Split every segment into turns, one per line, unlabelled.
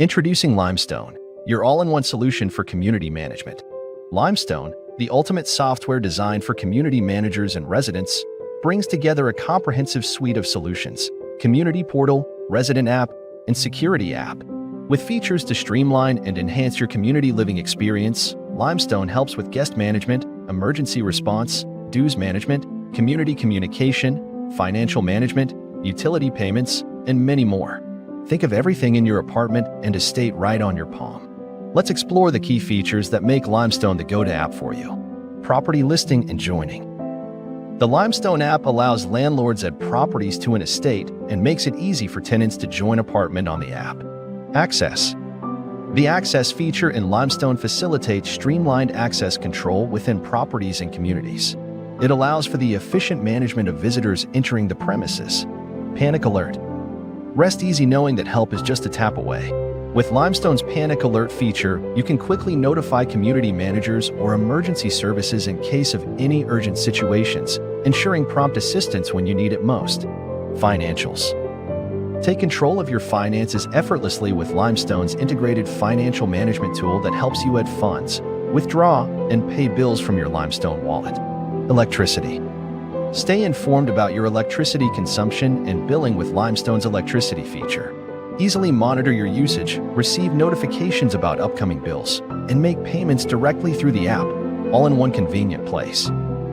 Introducing Limestone, your all-in-one solution for community management. Limestone, the ultimate software designed for community managers and residents, brings together a comprehensive suite of solutions: community portal, resident app, and security app. With features to streamline and enhance your community living experience, Limestone helps with guest management, emergency response, dues management, community communication, financial management, utility payments, and many more. Think of everything in your apartment and estate right on your palm. Let's explore the key features that make Limestone the go-to app for you. Property listing and joining. The Limestone app allows landlords add properties to an estate and makes it easy for tenants to join apartment on the app. Access. The Access feature in Limestone facilitates streamlined access control within properties and communities. It allows for the efficient management of visitors entering the premises. Panic alert. Rest easy knowing that help is just a tap away. With Limestone's Panic Alert feature, you can quickly notify community managers or emergency services in case of any urgent situations, ensuring prompt assistance when you need it most. Financials. Take control of your finances effortlessly with Limestone's integrated financial management tool that helps you add funds, withdraw, and pay bills from your Limestone wallet. Electricity. Stay informed about your electricity consumption and billing with Limestone's electricity feature. Easily monitor your usage, receive notifications about upcoming bills, and make payments directly through the app, all in one convenient place.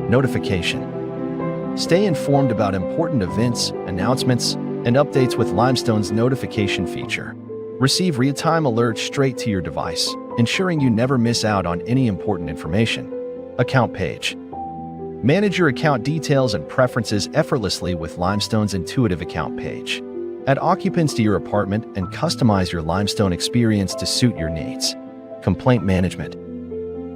Notification. Stay informed about important events, announcements, and updates with Limestone's notification feature. Receive real-time alerts straight to your device, ensuring you never miss out on any important information. Account page. Manage your account details and preferences effortlessly with Limestone's intuitive account page. Add occupants to your apartment and customize your Limestone experience to suit your needs. Complaint management.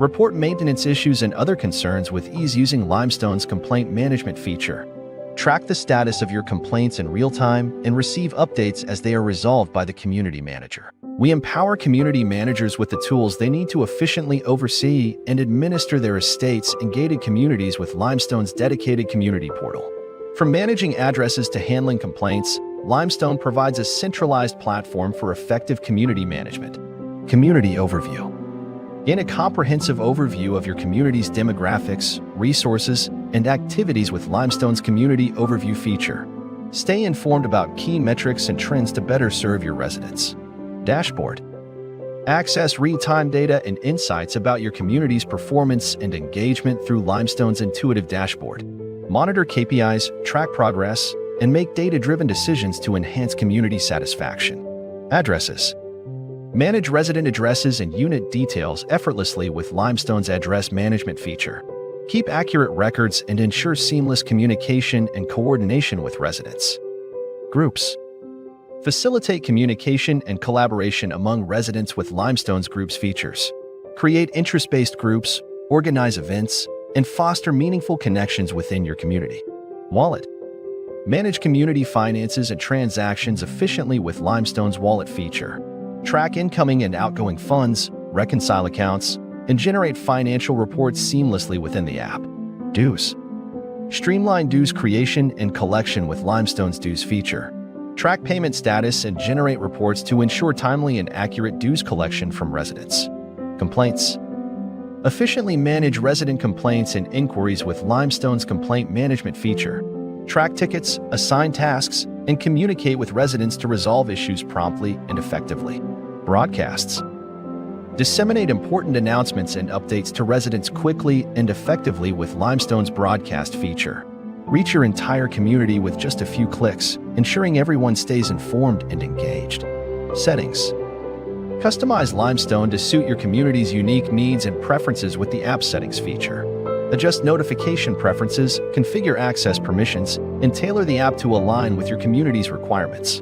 Report maintenance issues and other concerns with ease using Limestone's complaint management feature. Track the status of your complaints in real time and receive updates as they are resolved by the community manager. We empower community managers with the tools they need to efficiently oversee and administer their estates and gated communities with Limestone's dedicated community portal. From managing addresses to handling complaints, Limestone provides a centralized platform for effective community management. Community overview. Gain a comprehensive overview of your community's demographics, resources, and activities with Limestone's Community Overview feature. Stay informed about key metrics and trends to better serve your residents. Dashboard. Access real-time data and insights about your community's performance and engagement through Limestone's intuitive dashboard. Monitor KPIs, track progress, and make data-driven decisions to enhance community satisfaction. Addresses. Manage resident addresses and unit details effortlessly with Limestone's address management feature. Keep accurate records and ensure seamless communication and coordination with residents. Groups. Facilitate communication and collaboration among residents with Limestone's Groups features. Create interest-based groups, organize events, and foster meaningful connections within your community. Wallet. Manage community finances and transactions efficiently with Limestone's Wallet feature. Track incoming and outgoing funds, reconcile accounts, and generate financial reports seamlessly within the app. Dues. Streamline dues creation and collection with Limestone's Dues feature. Track payment status and generate reports to ensure timely and accurate dues collection from residents. Complaints. Efficiently manage resident complaints and inquiries with Limestone's complaint management feature. Track tickets, assign tasks, and communicate with residents to resolve issues promptly and effectively. Broadcasts. Disseminate important announcements and updates to residents quickly and effectively with Limestone's broadcast feature. Reach your entire community with just a few clicks, ensuring everyone stays informed and engaged. Settings. Customize Limestone to suit your community's unique needs and preferences with the App Settings feature. Adjust notification preferences, configure access permissions, and tailor the app to align with your community's requirements.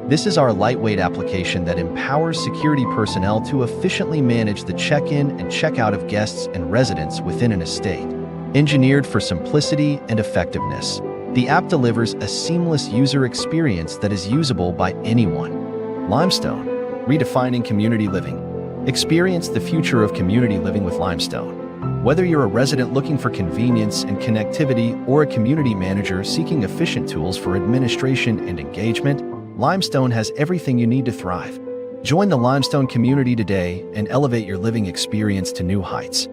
This is our lightweight application that empowers security personnel to efficiently manage the check-in and check-out of guests and residents within an estate. Engineered for simplicity and effectiveness, the app delivers a seamless user experience that is usable by anyone. Limestone, redefining community living. Experience the future of community living with Limestone. Whether you're a resident looking for convenience and connectivity or a community manager seeking efficient tools for administration and engagement, Limestone has everything you need to thrive. Join the Limestone community today and elevate your living experience to new heights.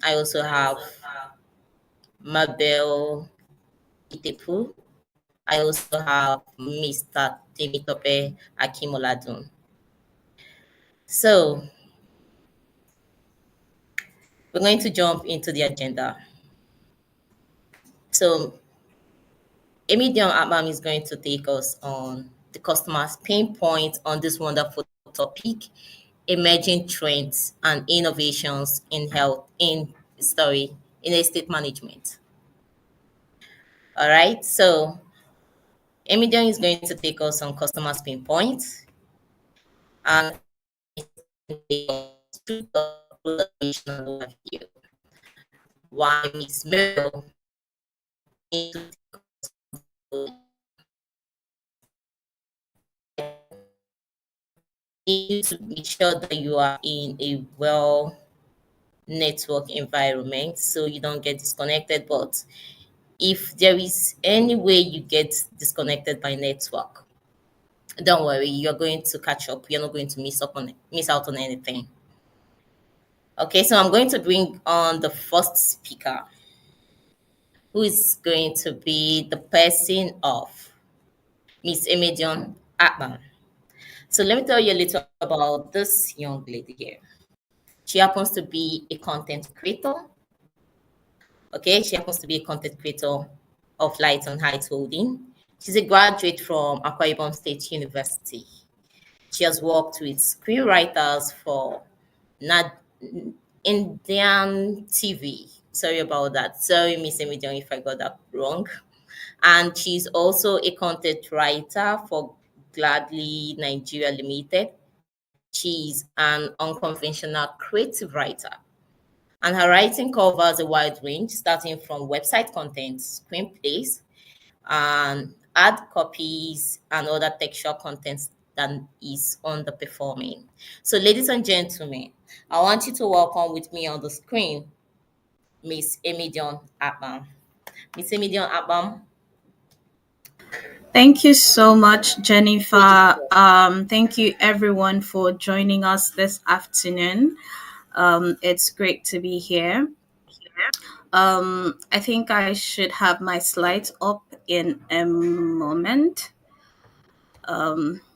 I also have Mabel Itepu. I also have Mr. Temitope Akimoladun. So we're going to jump into the agenda. So Emilion Abam is going to take us on the customer's pain points on this wonderful topic, emerging trends and innovations in health in estate management. All right, so Emilion is going to take us on customers' pain points and why Miss Mel needs to be sure that you are in a well network environment so you don't get disconnected. But if there is any way you get disconnected by network, don't worry, you're going to catch up. You're not going to miss out on anything. Okay, so I'm going to bring on the first speaker, who is going to be the person of Miss Emedion Atman. So let me tell you a little about this young lady here. She happens to be a content creator. Okay, she happens to be a content creator of Light on Heights Holding. She's a graduate from Akwa Ibom State University. She has worked with screenwriters for Nad Indian TV. Sorry about that. Sorry, Miss Emedion, if I got that wrong. And she's also a content writer for Gladly Nigeria Limited. She's an unconventional creative writer, and her writing covers a wide range, starting from website content, screenplays, and ad copies, and other textual contents that is underperforming. So, ladies and gentlemen, I want you to welcome with me on the screen Miss Emedion Abam. Miss Emedion Abam.
Thank you so much, Jennifer. Thank you, everyone, for joining us this afternoon. It's great to be here. I think I should have my slides up in a moment.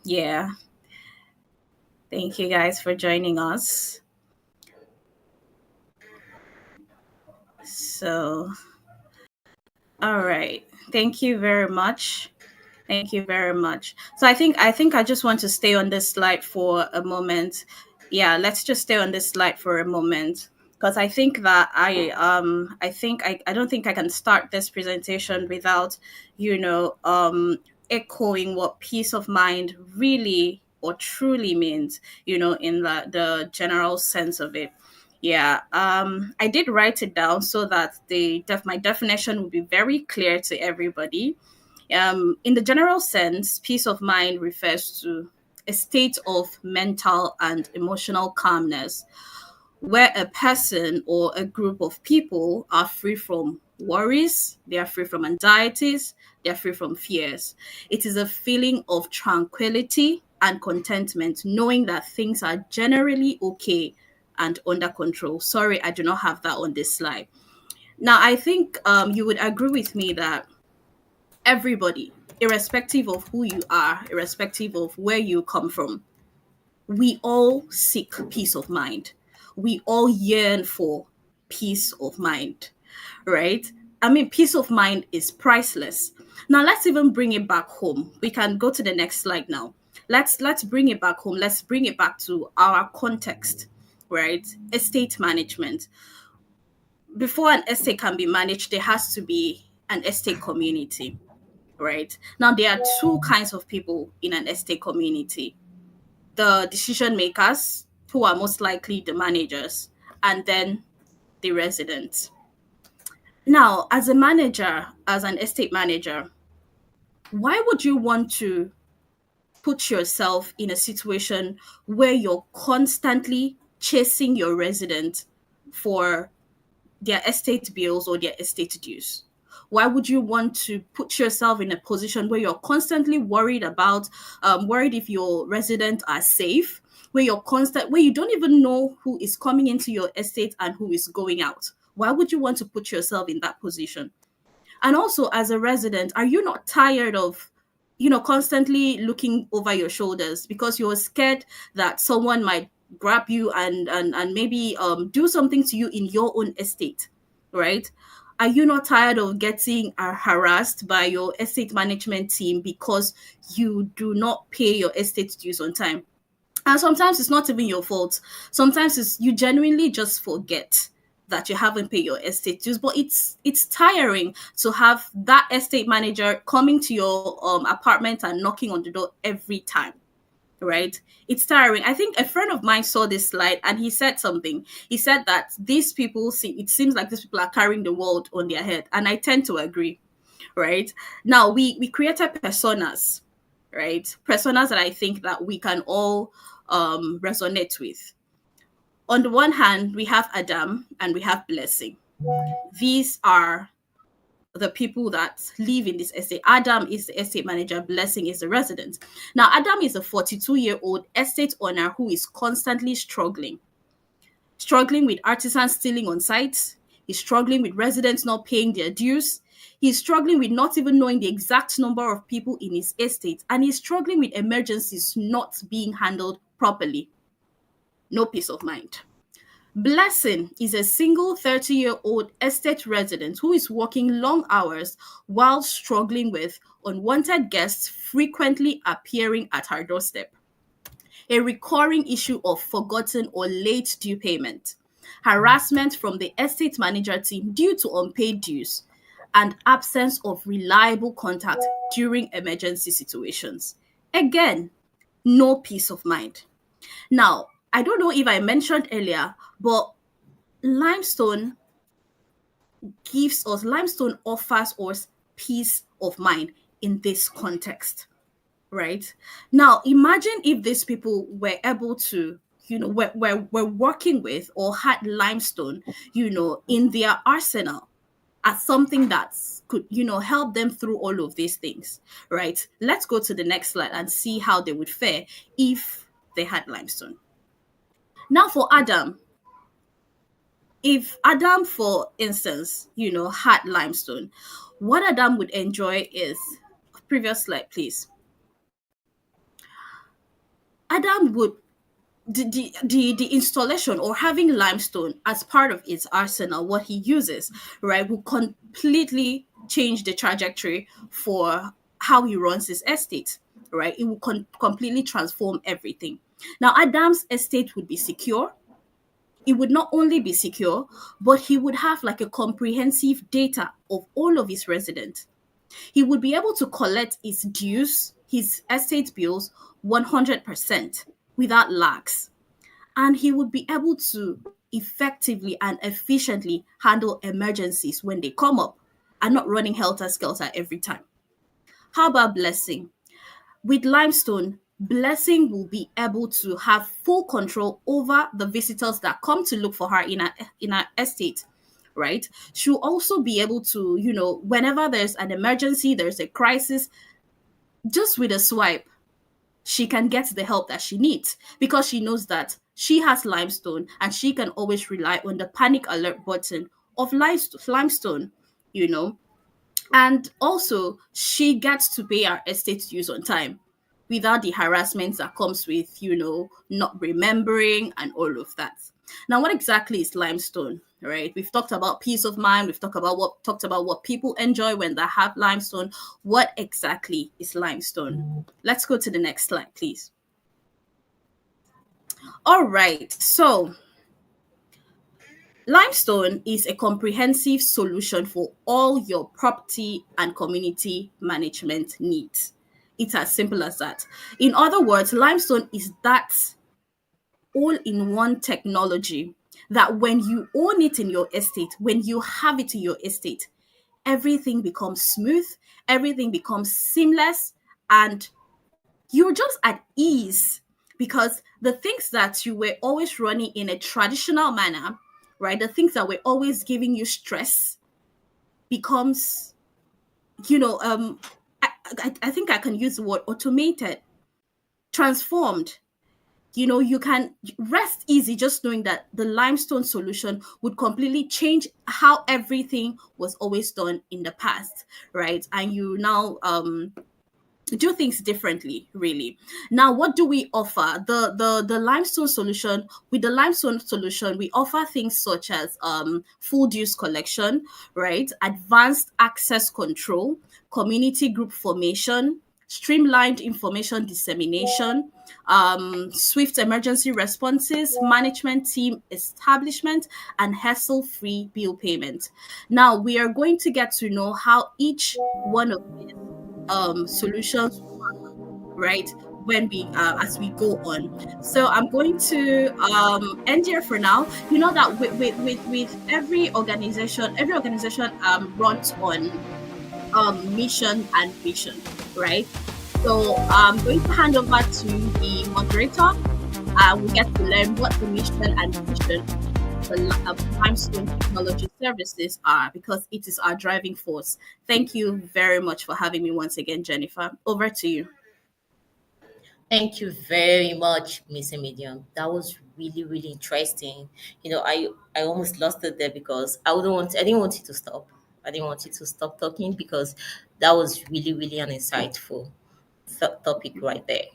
Yeah. Thank you guys for joining us. So, all right. Thank you very much. Thank you very much. So I think I just want to stay on this slide for a moment. Yeah, let's just stay on this slide for a moment because I think that I don't think I can start this presentation without you know echoing what peace of mind really or truly means, in the general sense of it. Yeah, I did write it down so that my definition would be very clear to everybody. In the general sense, peace of mind refers to a state of mental and emotional calmness, where a person or a group of people are free from worries, they are free from anxieties, they are free from fears. It is a feeling of tranquility and contentment, knowing that things are generally okay and under control. Sorry, I do not have that on this slide. Now, I think you would agree with me that everybody, irrespective of who you are, irrespective of where you come from, we all seek peace of mind. We all yearn for peace of mind, right? I mean, peace of mind is priceless. Now let's even bring it back home. We can go to the next slide now. Let's bring it back home. Let's bring it back to our context, right? Estate management. Before an estate can be managed, there has to be an estate community, right? Now there are two kinds of people in an estate community: the decision makers, who are most likely the managers, and then the residents. Now, as a manager, as an estate manager, why would you want to put yourself in a situation where you're constantly chasing your resident for their estate bills or their estate dues? Why would you want to put yourself in a position where you're constantly worried if your residents are safe, where where you don't even know who is coming into your estate and who is going out? Why would you want to put yourself in that position? And also, as a resident, are you not tired of, constantly looking over your shoulders because you're scared that someone might grab you and maybe do something to you in your own estate, right? Are you not tired of getting harassed by your estate management team because you do not pay your estate dues on time? And sometimes it's not even your fault. Sometimes you genuinely just forget that you haven't paid your estate dues. But it's tiring to have that estate manager coming to your apartment and knocking on the door every time, right? It's tiring. I think a friend of mine saw this slide and he said something. He said that it seems like these people are carrying the world on their head. And I tend to agree, right? Now, we created personas, right? Personas that I think that we can all resonate with. On the one hand, we have Adam and we have Blessing. These are the people that live in this estate. Adam is the estate manager, Blessing is the resident. Now, Adam is a 42-year-old estate owner who is constantly struggling with artisans stealing on site. He's struggling with residents not paying their dues. He's struggling with not even knowing the exact number of people in his estate. And he's struggling with emergencies not being handled properly. No peace of mind. Blessing is a single 30-year-old estate resident who is working long hours while struggling with unwanted guests frequently appearing at her doorstep, a recurring issue of forgotten or late due payment, harassment from the estate manager team due to unpaid dues, and absence of reliable contact during emergency situations. Again, no peace of mind. Now, I don't know if I mentioned earlier, but limestone offers us peace of mind in this context, right? Now, imagine if these people were able to, were working with or had limestone, in their arsenal as something that could, help them through all of these things, right? Let's go to the next slide and see how they would fare if they had limestone. Now, for Adam, if Adam, for instance, had limestone, what Adam would enjoy is, previous slide, please. Adam would, the installation or having limestone as part of its arsenal, what he uses, right, will completely change the trajectory for how he runs his estate, right? It will completely transform everything. Now, Adam's estate would be secure. It would not only be secure, but he would have like a comprehensive data of all of his residents. He would be able to collect his dues, his estate bills, 100% without lags. And he would be able to effectively and efficiently handle emergencies when they come up and not running helter-skelter every time. How about Blessing? With limestone, Blessing will be able to have full control over the visitors that come to look for her in her estate, right? She'll also be able to, whenever there's an emergency, there's a crisis, just with a swipe, she can get the help that she needs because she knows that she has limestone and she can always rely on the panic alert button of limestone, you know. And also, she gets to pay her estate dues on time without the harassment that comes with, not remembering and all of that. Now, what exactly is limestone? Right? We've talked about peace of mind. We've talked about what people enjoy when they have limestone. What exactly is limestone? Let's go to the next slide, please. All right. So, limestone is a comprehensive solution for all your property and community management needs. It's as simple as that. In other words, limestone is that all in one technology that when you own it in your estate, when you have it in your estate, everything becomes smooth, everything becomes seamless, and you're just at ease because the things that you were always running in a traditional manner, right? The things that were always giving you stress becomes, you know, um, I think I can use the word automated, transformed. You can rest easy just knowing that the limestone solution would completely change how everything was always done in the past, right? And you now do things differently, really. Now, what do we offer? The limestone solution. With the limestone solution, we offer things such as full dues collection, right? Advanced access control, community group formation, streamlined information dissemination, swift emergency responses, management team establishment, and hassle-free bill payment. Now, we are going to get to know how each one of these solutions, right, when we as we go on. So I'm going to end here for now. You know that with every organization runs on mission and vision, right? So I'm going to hand over to the moderator. We get to learn what the mission and vision the limestone technology services are, because it is our driving force. Thank you very much for having me once again, Jennifer. Over to you.
Thank you very much, Miss Medium. That was really, really interesting. I almost lost it there because I didn't want you to stop. I didn't want you to stop talking because that was really, really an insightful topic right there.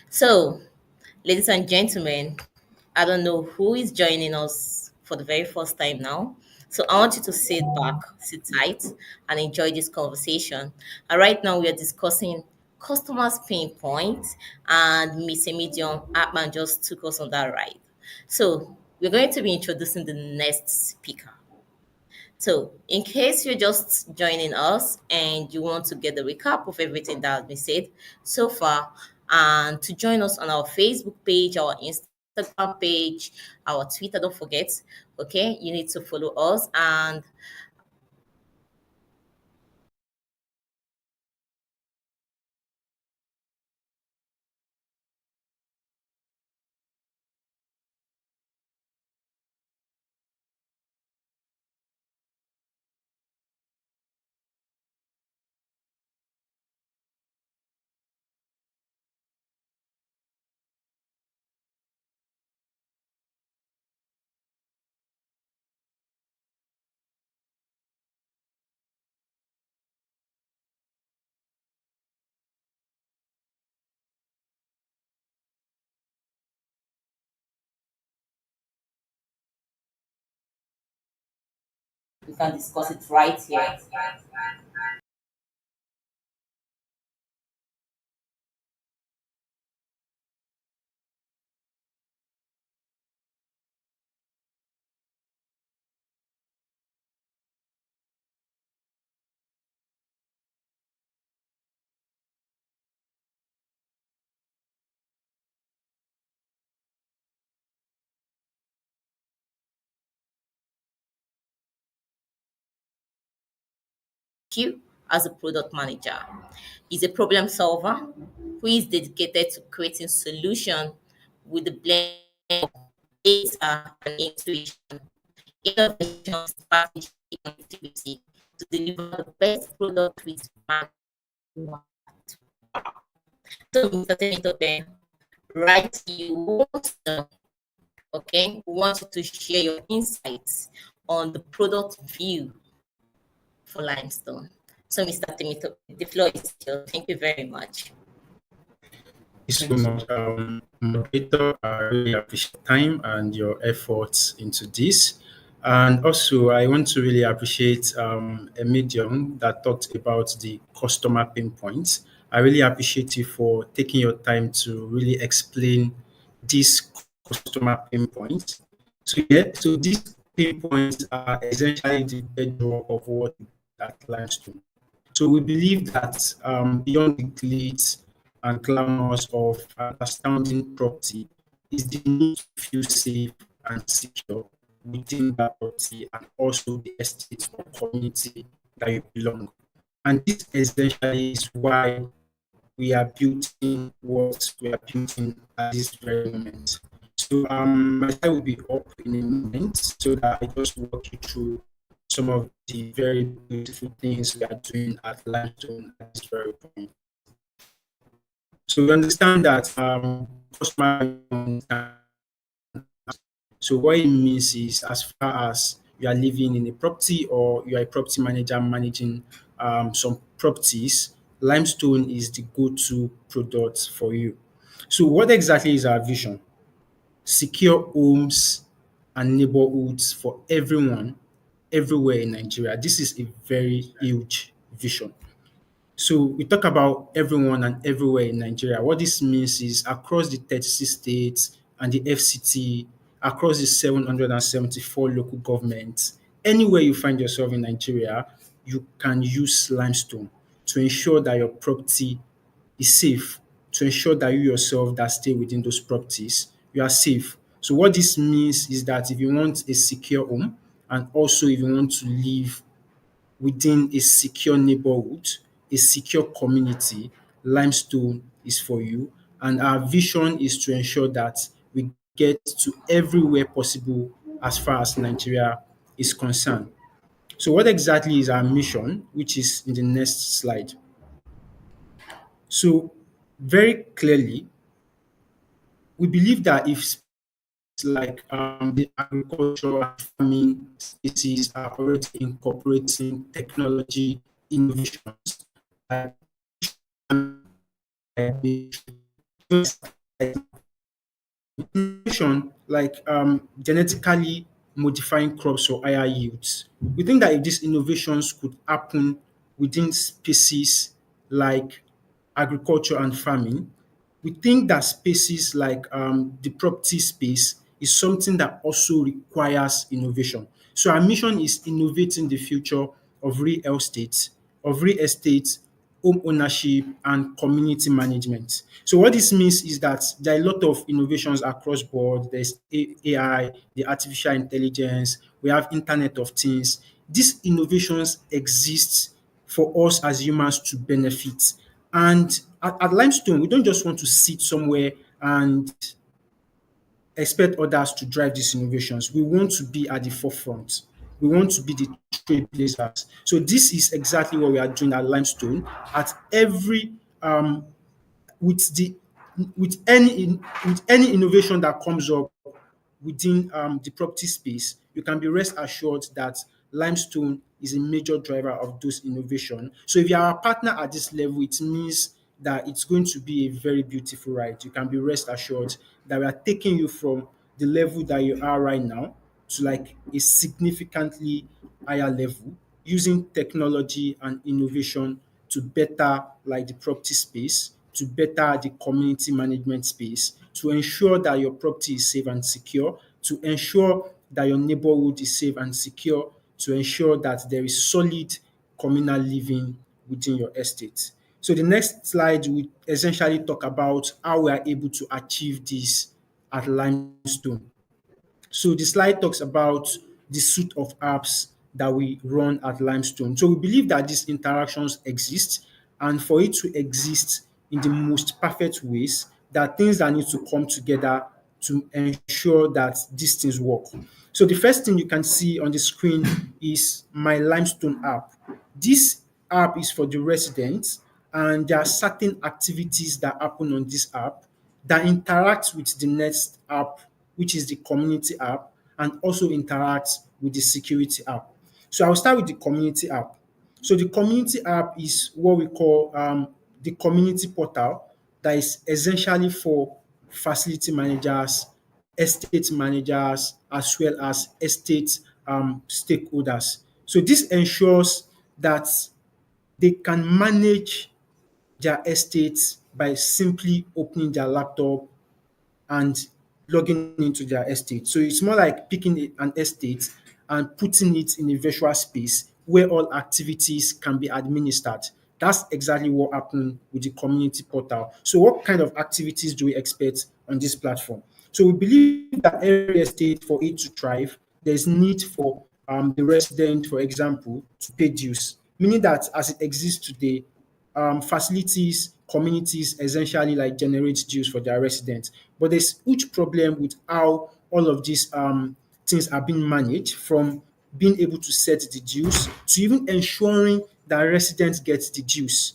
So, ladies and gentlemen, I don't know who is joining us for the very first time now. So I want you to sit back, sit tight, and enjoy this conversation. And right now we are discussing customers' pain points, and Miss Medium Atman just took us on that ride. So we're going to be introducing the next speaker. So, in case you're just joining us and you want to get the recap of everything that has been said so far, and to join us on our Facebook page, our Instagram page, our Twitter, don't forget, okay, you need to follow us. And we can discuss it right here. Thank you. as a product manager. He's a problem solver who is dedicated to creating solutions with the blend of data and intuition, innovation, strategy, and creativity to deliver the best product with man. So, Mr. Temitope, right, you want to, okay, we want you to share your insights on the product view for Limestone. So, Mr. Temitope, the floor is yours. Thank you very much.
Thank you so much, moderator. I really appreciate your time and your efforts into this. And also, I want to really appreciate a medium that talked about the customer pain points. I really appreciate you for taking your time to really explain these customer pain points. So these pain points are essentially the bedrock of what we do at Limestone. So we believe that beyond the glitz and glamours of astounding property is the need to feel safe and secure within that property and also the estate or community that you belong. And this essentially is why we are building what we are building at this very moment. So my slide will be up in a moment so that I just walk you through some of the very beautiful things we are doing at Limestone at this very point. So we understand that customer. So what it means is, as far as you are living in a property or you are a property manager managing some properties, Limestone is the go-to product for you. So what exactly is our vision? Secure homes and neighborhoods for everyone, everywhere in Nigeria. This is a very huge vision. So we talk about everyone and everywhere in Nigeria. What this means is across the 36 states and the FCT, across the 774 local governments, anywhere you find yourself in Nigeria, you can use Limestone to ensure that your property is safe, to ensure that you yourself that stay within those properties, you are safe. So what this means is that if you want a secure home and also if you want to live within a secure neighborhood, a secure community, Limestone is for you. And our vision is to ensure that we get to everywhere possible as far as Nigeria is concerned. So, what exactly is our mission, which is in the next slide? So, very clearly, we believe that if like the agricultural and farming spaces are already incorporating technology innovations like innovation like genetically modifying crops for higher yields. We think that if these innovations could happen within spaces like agriculture and farming, we think that spaces like the property space is something that also requires innovation. So our mission is innovating the future of real estate, home ownership, and community management. So what this means is that there are a lot of innovations across board. There's AI, the artificial intelligence, we have Internet of Things. These innovations exist for us as humans to benefit. And at Limestone, we don't just want to sit somewhere and expect others to drive these innovations. We want to be at the forefront. We want to be the trailblazers. So this is exactly what we are doing at Limestone. At every with the with any innovation that comes up within the property space, you can be rest assured that Limestone is a major driver of those innovation. So if you are a partner at this level, it means that it's going to be a very beautiful ride. You can be rest assured that we are taking you from the level that you are right now to like a significantly higher level using technology and innovation to better like the property space, to better the community management space, to ensure that your property is safe and secure, to ensure that your neighborhood is safe and secure, to ensure that there is solid communal living within your estate. So the next slide will essentially talk about how we are able to achieve this at Limestone. So the slide talks about the suite of apps that we run at Limestone. So we believe that these interactions exist, and for it to exist in the most perfect ways, there are things that need to come together to ensure that these things work. So the first thing you can see on the screen is my Limestone app. This app is for the residents, and there are certain activities that happen on this app that interact with the next app, which is the community app, and also interacts with the security app. So I'll start with the community app. So the community app is what we call the community portal that is essentially for facility managers, estate managers, as well as estate stakeholders. So this ensures that they can manage their estates by simply opening their laptop and logging into their estate. So it's more like picking an estate and putting it in a virtual space where all activities can be administered. That's exactly what happened with the community portal. So what kind of activities do we expect on this platform? So we believe that every estate, for it to thrive, there's need for the resident, for example, to pay dues, meaning that as it exists today, facilities, communities essentially like generate dues for their residents. But there's huge problem with how all of these things are being managed, from being able to set the dues to even ensuring that residents get the dues.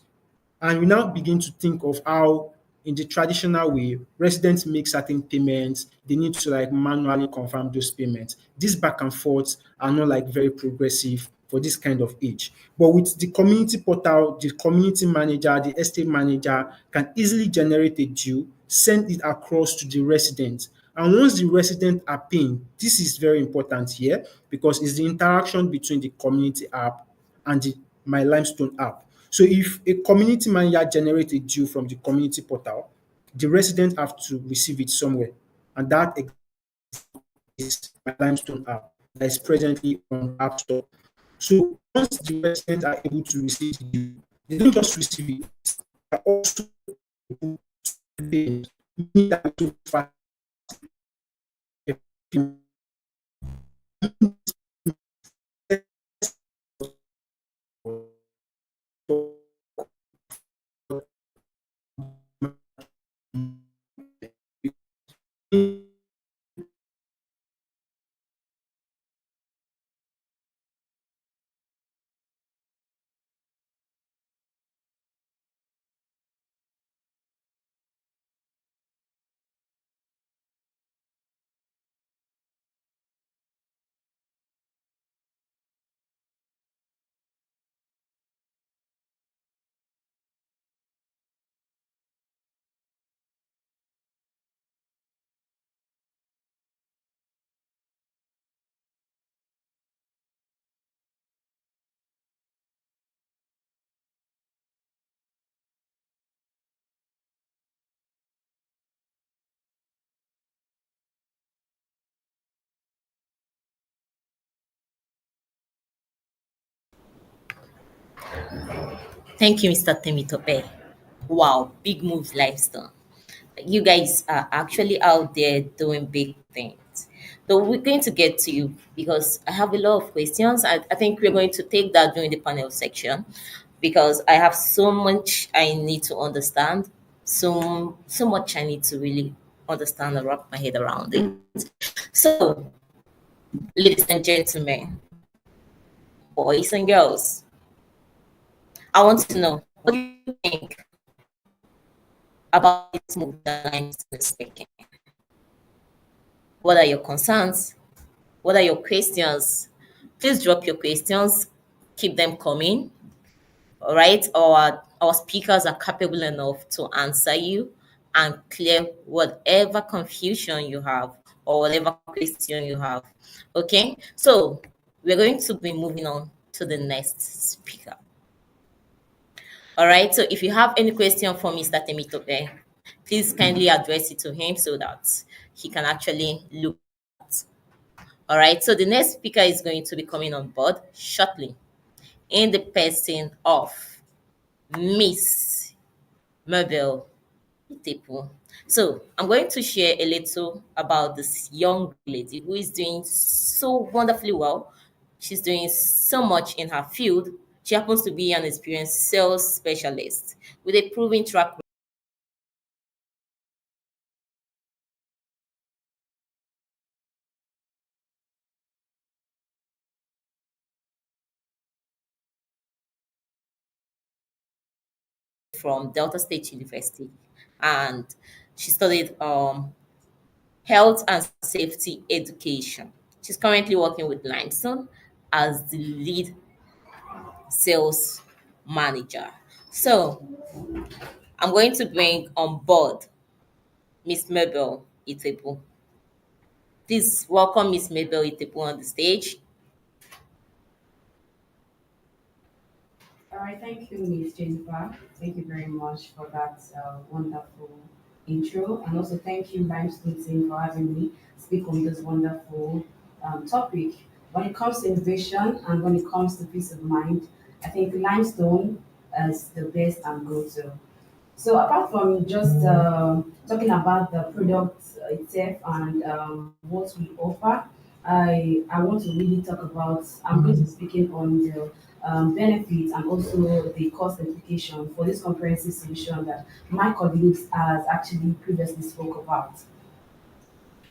And we now begin to think of how, in the traditional way, residents make certain payments, they need to like manually confirm those payments. These back and forths are not like very progressive for this kind of age. But with the community portal, the community manager, the estate manager can easily generate a due, send it across to the resident. And once the residents are paying, this is very important here because it's the interaction between the community app and the My Limestone app. So if a community manager generates a due from the community portal, the residents have to receive it somewhere. And that is My Limestone app that is presently on App Store. So once the residents are able to receive the due, they don't just receive it, they are also able to pay it, meaning that to
Thank you, Mr. Temitope. Wow, big moves, Lifestone. You guys are actually out there doing big things. So we're going to get to you because I have a lot of questions. I think we're going to take that during the panel section because I have so much I need to understand, so much I need to really understand and wrap my head around it. So, ladies and gentlemen, boys and girls, I want to know, what do you think about this move that I'm taking? What are your concerns? What are your questions? Please drop your questions. Keep them coming. All right. Our speakers are capable enough to answer you and clear whatever confusion you have or whatever question you have. Okay. So we're going to be moving on to the next speaker. All right. So if you have any question for Mr. Temitope, please kindly address it to him so that he can actually look at. All right. So the next speaker is going to be coming on board shortly in the person of Miss Mabel Itepu. So I'm going to share a little about this young lady who is doing so wonderfully well She's doing so much in her field. She happens to be an experienced sales specialist with a proven track from Delta State University, and she studied health and safety education. She's currently working with Limestone as the lead sales manager. So I'm going to bring on board Miss Mabel Itebu. Please welcome Miss Mabel Itebu on the stage.
All right, thank you, Ms. Jennifer. Thank you very much for that wonderful intro. And also thank you, Limestone team, for having me speak on this wonderful topic. When it comes to innovation and when it comes to peace of mind, I think Limestone is the best and go-to. So apart from just talking about the product itself and what we offer, I want to really talk about. I'm going to be speaking on the benefits and also the cost implication for this comprehensive solution that my colleagues has actually previously spoke about.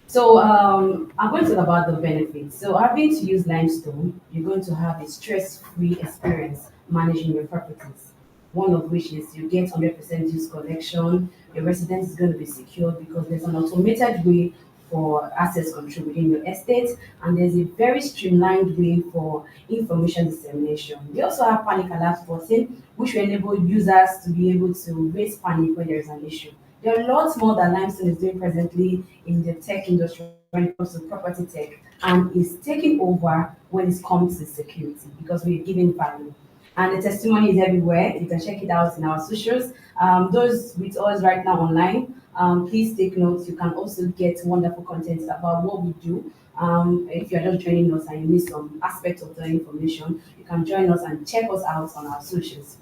So I'm going to talk about the benefits. So having to use limestone, you're going to have a stress-free experience managing your properties. One of which is you get 100% use collection. Your residence is going to be secured because there's an automated way for access control within your estate, and there's a very streamlined way for information dissemination. We also have panic alert button, which will enable users to be able to raise panic when there is an issue. There are lots more that Limestone is doing presently in the tech industry when it comes to property tech, and is taking over when it comes to security because we're giving value. And the testimony is everywhere. You can check it out in our socials. Those with us right now online, please take notes. You can also get wonderful content about what we do. If you're just joining us and you miss some aspect of the information, you can join us and check us out on our socials.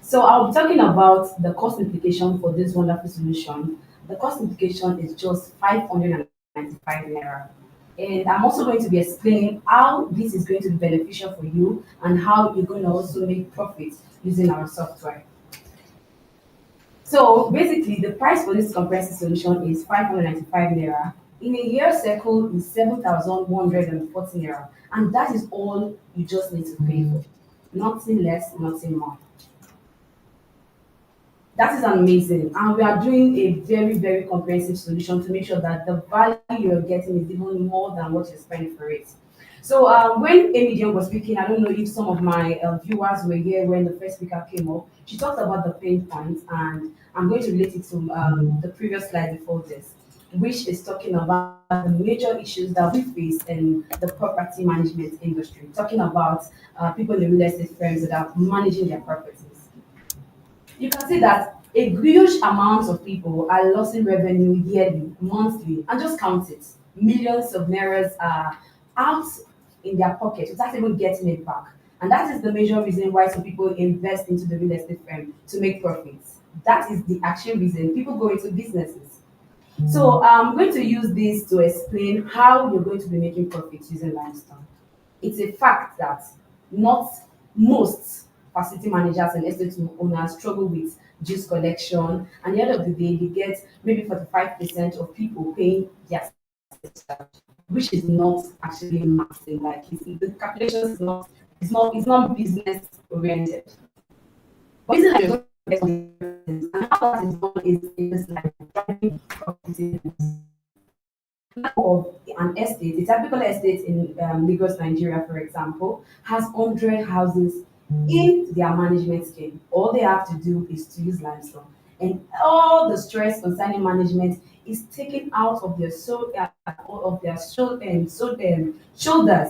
So I'll be talking about the cost implication for this wonderful solution. The cost implication is just 595 naira. And I'm also going to be explaining how this is going to be beneficial for you and how you're going to also make profits using our software. So basically, the price for this comprehensive solution is 595 naira. In a year cycle is 7,140 naira. And that is all you just need to pay for. Nothing less, nothing more. That is amazing. And we are doing a very, very comprehensive solution to make sure that the value you're getting is even more than what you're spending for it. So when Amy Dion was speaking, I don't know if some of my viewers were here when the first speaker came up. She talked about the pain points, and I'm going to relate it to the previous slide before this, which is talking about the major issues that we face in the property management industry, talking about people in the real estate firms that are managing their properties. You can see that a huge amount of people are losing revenue yearly, monthly, and just count it. Millions of nairas are out in their pocket without even getting it back. And that is the major reason why some people invest into the real estate firm to make profits. That is the actual reason people go into businesses. So I'm going to use this to explain how you're going to be making profits using limestone. It's a fact that not most facility managers and estate owners struggle with juice collection. And at the end of the day, they get maybe 45% of people paying their service charge, which is not actually maxing. Like the calculation is not, it's not business oriented. But isn't that you're going to get on and how that is done is like driving property of an estate, a typical estate in Lagos, Nigeria, for example, has 100 houses in their management scheme. All they have to do is to use limestone, and all the stress concerning management is taken out of their shoulders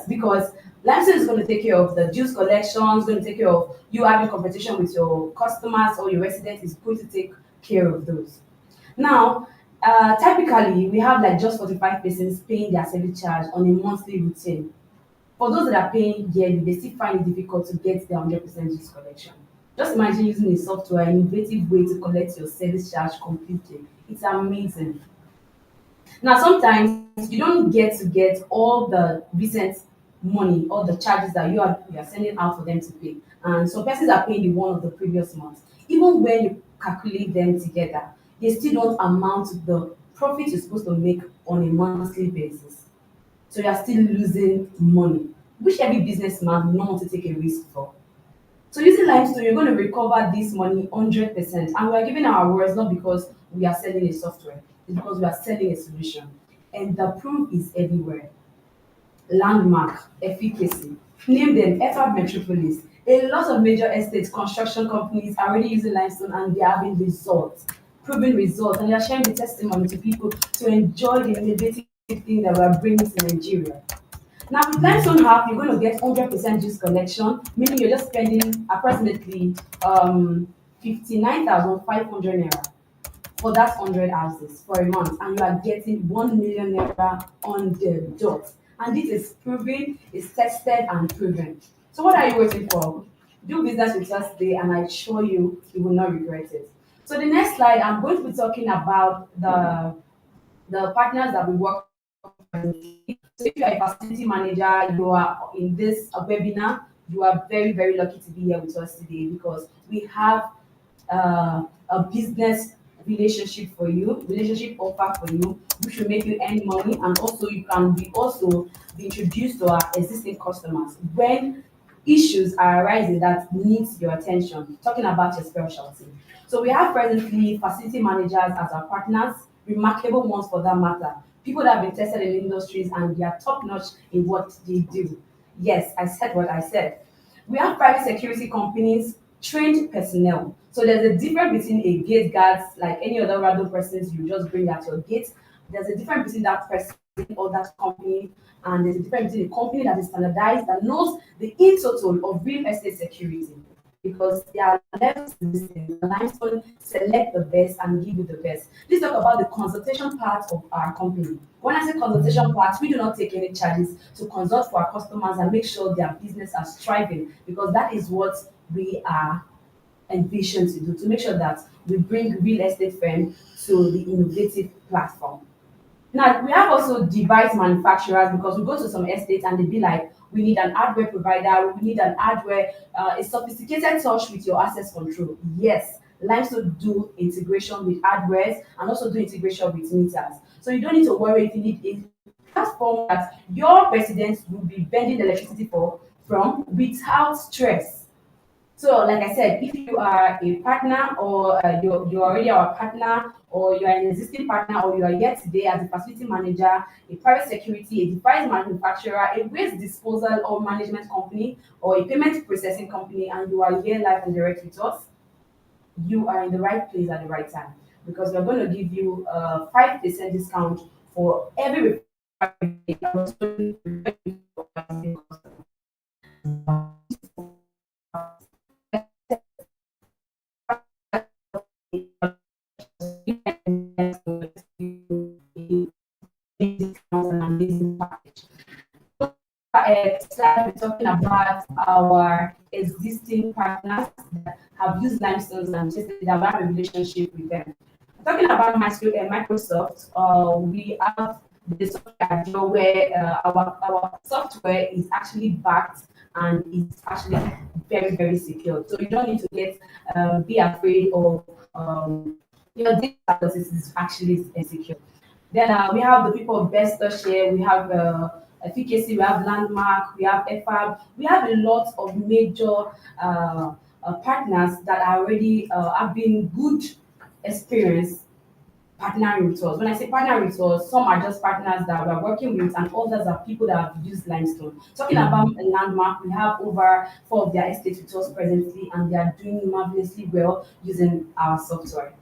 because limestone is going to take care of the dues collections, going to take care of you having competition with your customers or your residents, is going to take care of those. Now, typically, we have like just 45 persons paying their service charge on a monthly routine. For those that are paying yearly, they still find it difficult to get their 100% use collection. Just imagine using a software, an innovative way to collect your service charge completely. It's amazing. Now, sometimes you don't get to get all the recent money or the charges that you are sending out for them to pay. And some persons are paying the one of the previous month. Even when you calculate them together, they still don't amount to the profit you're supposed to make on a monthly basis. So you are still losing money, which every businessman will not want to take a risk for. So using limestone, you're going to recover this money 100%. And we are giving our words not because we are selling a software, it's because we are selling a solution. And the proof is everywhere. Landmark, efficacy, name them, FR Metropolis. A lot of major estate construction companies are already using limestone and they are having results, proven results, and they are sharing the testimony to people to enjoy the innovative thing that we are bringing to Nigeria. Now, with limestone app, you're going to get 100% juice collection, meaning you're just spending approximately 59,500 naira for that 100 houses for a month, and you are getting 1 million naira on the dot. And this is proven, is tested and proven. So, what are you waiting for? Do business with us today, and I assure you, you will not regret it. So, the next slide, I'm going to be talking about the partners that we work with. So if you are a facility manager, you are in this webinar, you are very, very lucky to be here with us today because we have a business relationship offer for you, which will make you earn money, and also you can be introduced to our existing customers when issues are arising that needs your attention. Talking about your specialty. So we have presently facility managers as our partners, remarkable ones for that matter. People that have been tested in industries and they are top notch in what they do. Yes, I said what I said. We have private security companies, trained personnel. So there's a difference between a gate guard, like any other random persons you just bring at your gate. There's a difference between that person or that company, and there's a difference between a company that is standardized, that knows the in total of real estate security. Because there are levels to this thing. Limestone select the best and give you the best. Let's talk about the consultation part of our company. When I say consultation part, we do not take any charges to consult for our customers and make sure their business are thriving, because that is what we are envisioned to do, to make sure that we bring real estate firm to the innovative platform. Now, we have also device manufacturers, because we go to some estates and they be like, we need an hardware provider, we need an hardware, a sophisticated touch with your access control. Yes, Limestone do integration with hardwares and also do integration with meters. So you don't need to worry if you need a platform that your residents will be bending electricity from without stress. So, like I said, if you are a partner, or you're already our partner, or you are an existing partner, or you are here today as a facility manager, a private security, a device manufacturer, a waste disposal or management company, or a payment processing company, and you are here live and direct with us, you are in the right place at the right time, because we're going to give you a 5% discount for every amazing package. We're talking about our existing partners that have used Limestones and just that we have a relationship with them. Talking about Microsoft, we have the software Azure where our software is actually backed and it's actually very, very secure. So you don't need to be afraid of your data, because it is actually secure. Then we have the people of Best Share, we have Efficacy, we have Landmark, we have FAB, we have a lot of major partners that are already have been good experience partnering with us. When I say partner with us, some are just partners that we're working with, and others are people that have used Limestone. Talking about a Landmark, we have over 4 of their estates with us presently, and they are doing marvelously well using our software.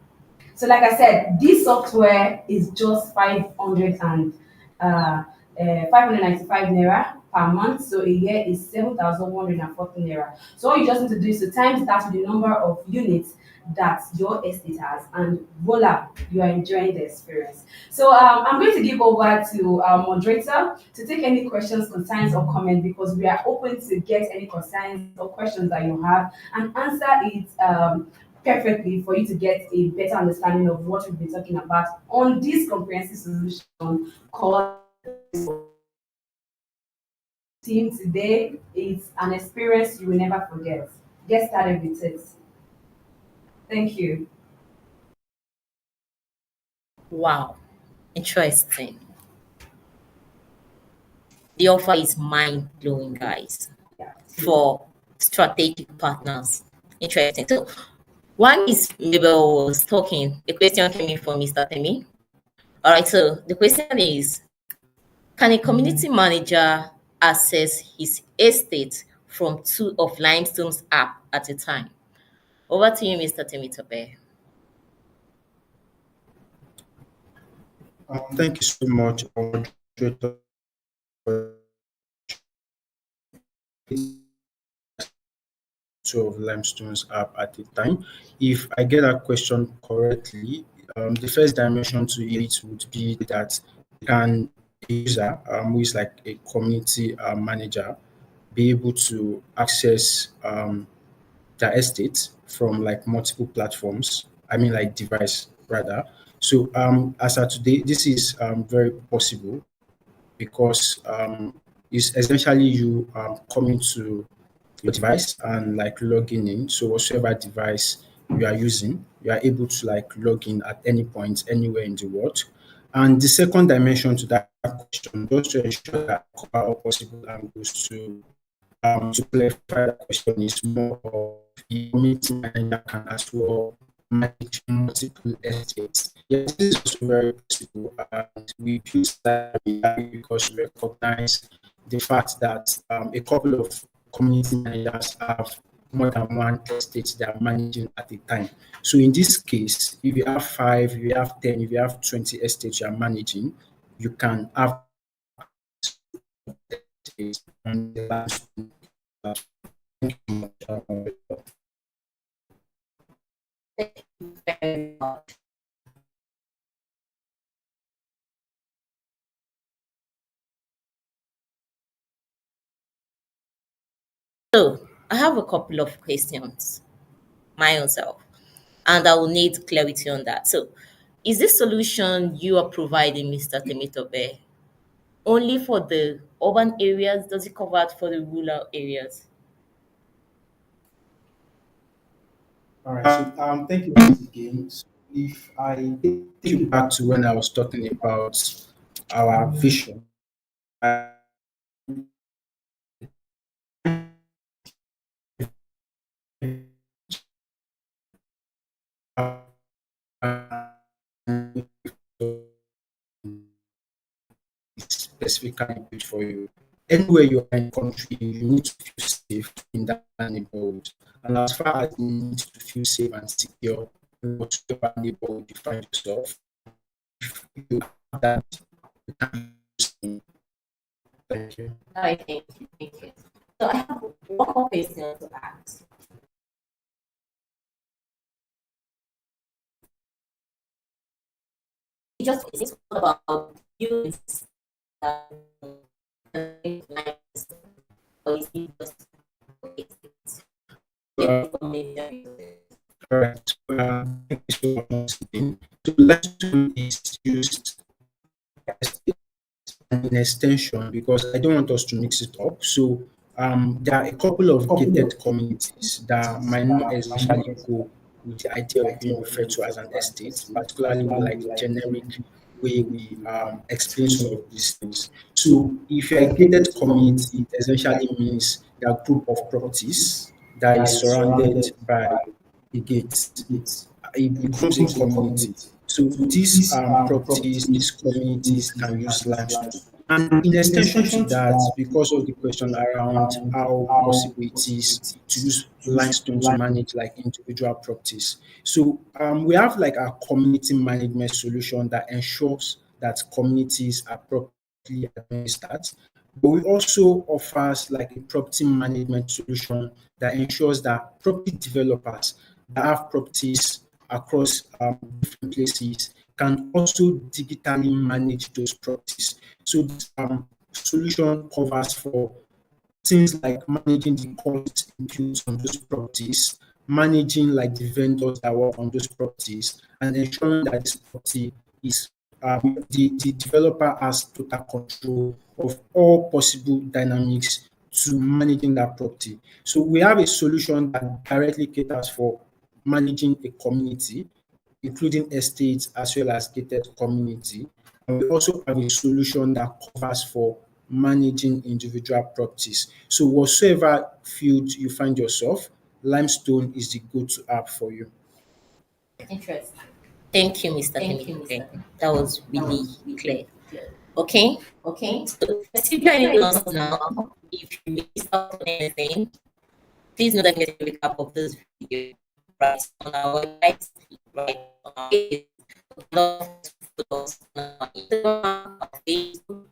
So, like I said, this software is just 595 naira per month. So a year is 7,140 naira. So all you just need to do is to times that with the number of units that your estate has, and voila, you are enjoying the experience. So I'm going to give over to our moderator to take any questions, concerns, or comments, because we are open to get any concerns or questions that you have and answer it perfectly for you to get a better understanding of what we've been talking about on this comprehensive solution called team today. It's an experience you will never forget. Get started with it. Thank you.
Wow, interesting. The offer is mind blowing, guys,
Yeah.
for strategic partners. Interesting. So, while Miss Mabel was talking, a question came in from Mr. Temi. All right, so the question is, can a community manager access his estate from two of Limestone's app at a time? Over to you, Mr. Temitope.
Thank you so much, moderator, for two of Limestone's app at a time. If I get that question correctly, the first dimension to it would be that can a user, who is like a community manager, be able to access their estate from like multiple platforms. I mean, like device rather. So as of today, this is very possible because it's essentially you coming to your device and like logging in. So whatever device you are using, you are able to like log in at any point, anywhere in the world. And the second dimension to that question, just to ensure that I cover all possible angles to clarify the question is more of the community manager can as well manage multiple estates. Yes, this is also very possible, and we use that because we recognize the fact that a couple of community managers have more than one estate they are managing at a time. So in this case, if you have 5, if you have 10, if you have 20 estates you are managing, you can have on the last.
Very much. So, I have a couple of questions, my own self, and I will need clarity on that. So, is this solution you are providing, Mr. Temitope, only for the urban areas? Does it cover it for the rural areas?
All right. So thank you once again. So if I take you back to when I was talking about our vision, I specifically built for you. Anywhere you are in the country, you need to feel safe in that neighborhood. And as far as you need to feel safe and secure in whatever neighborhood you find yourself, you have that. You can use it. Thank you.
All right, thank you. Thank you. So, I have one more question to ask. Just is it all about you? Or is it just
Uh, Correct. Thank you so much once again. So let's do is used as an extension because I don't want us to mix it up. So there are a couple of gated communities that might not essentially go with the idea of being referred to as an estate, particularly with like the generic way we explain some of these things. So if you're a gated community, it essentially means there are a group of properties that is surrounded by a gate. It becomes a community. So these properties, these communities can use limestone. And in extension to that, because of the question around how possible it is to use limestone to manage like individual properties. So we have like a community management solution that ensures that communities are properly administered. But we also offers like a property management solution that ensures that property developers that have properties across different places can also digitally manage those properties. So this solution covers for things like managing the cost inputs on those properties, managing like the vendors that work on those properties, and ensuring that this property is the developer has total control of all possible dynamics to managing that property. So we have a solution that directly caters for managing a community, including estates as well as gated community. And we also have a solution that covers for managing individual properties. So whatsoever field you find yourself, Limestone is the go-to app for you.
Interesting. Thank you, Mr. Temitope. That was really clear. Okay. So let's see joining us now. If you missed out on anything, please know that you get a recap of this video right on our website, right on our page. Love to follow us on our Instagram, our Facebook.